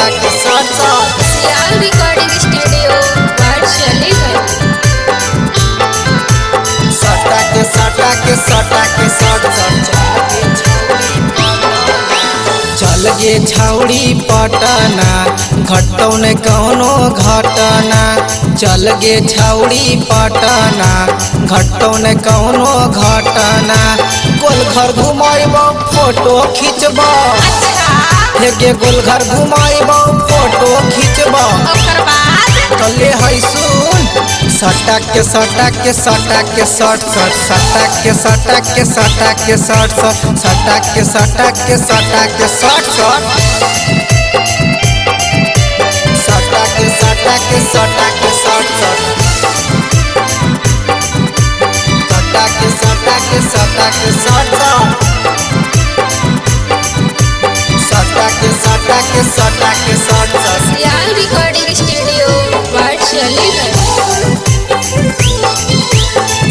सटा के सट सट। सियाल रिकॉर्डिंग स्टूडियो वर्चुअली सटा के सटा के सटा के सट सट। चल गे छौड़ी पटना घटौ ने कौनो घटना। चल गे छौड़ी पटना घटौ ने कौनो घटना। गोल घर घुमाइबो फोटो खिंचबो। गे गोल घर घुमाइबो फोटो खिंचबो। ओकर बाद चले है सुन सटा के सटा के सटा के सट सट। सटा के सटा के सटा के सट सट। सटा के सटा के सटा के सट सट। सटा के सटा के सटा के सट सट। सटा के सटा के सटा के सट सट। सटा के सटा के सटा के सट सट। सियाल रिकॉर्डिंग स्टूडियो वर्चुअली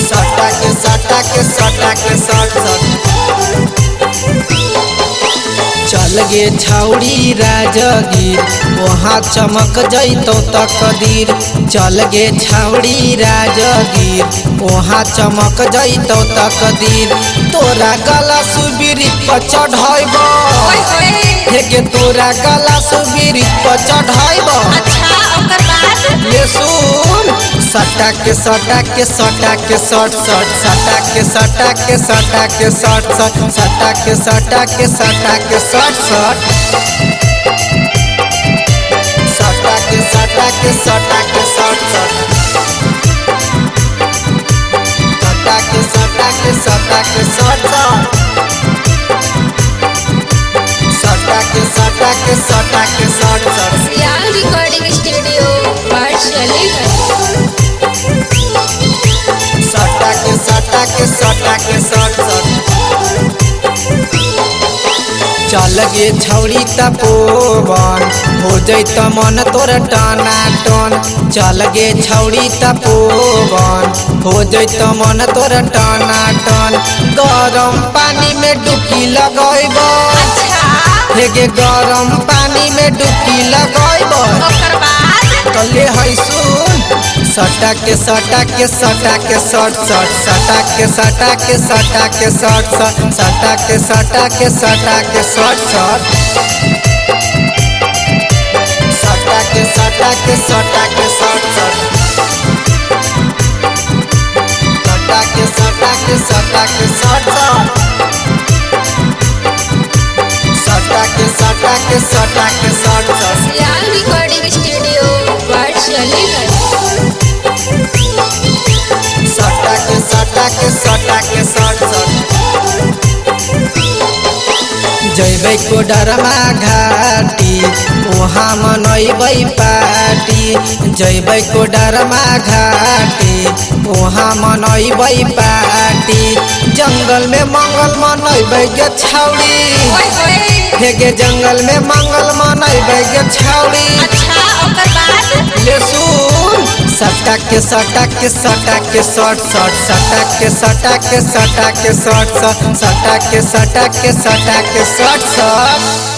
सटा के सटा के सटा के सट सट। चल गे छौड़ी राजगीर वहाँ चमक जैतो तकदीर। चल गे छौड़ी राजगीर वहाँ चमक जैतो तकदीर। तोरा गला सुबिरी पर चढ़ाइबो। गे तोरा गला सुबिरी पर चढ़ाइबो। अच्छा ओकर बाद ले सुन सटा के सटा के सटा के सट सट। सटा के सटा के सटा के सट सट। सटा के सटा के सटा के सट सट। सटा के सटा के सटा के सट सट। सटा के सटा के सटा के सट सट। सटा के सटा के सटा के सट सट। सियाल रिकॉर्डिंग स्टूडियो वर्चुअली सटा के सटा के सटा के सट सट। चल गे छौड़ी तपोवन हो जैत मन तोर टना टन। चल गे छौड़ी तपोवन हो जैत मन तोर टना टन। गरम पानी में डुबकी लगैबो। गे गरम पानी में डुबकी लगैबो। ओकर बाद चले है सुन सटा के सटा के सटा के सट सट। सटा के सटा के सटा के सट सट। सटा के सटा के सटा के सट सट। सटा के सटा के सटा के सट सट। सटा के सटा के सटा के सट सट। सटा के सटा के सटा के सट सट। सियाल रिकॉर्डिंग स्टूडियो वर्चुअली सटा के सटा के सटा के सट सट। जैबै कोडरमा घाटी वहाँ मनैबै पार्टी। जैबै कोडरमा घाटी वहाँ मनैबै पार्टी। जंगल में मंगल मनैबै गे छौड़ी। गे जंगल में मंगल मनैबै गे छौड़ी। अच्छा ओकर बाद ले सुन सटा के सटा के सटा के सट सट। सटा के सटा के सटा के सट सट। सटा के सटा के सटा के सट सट।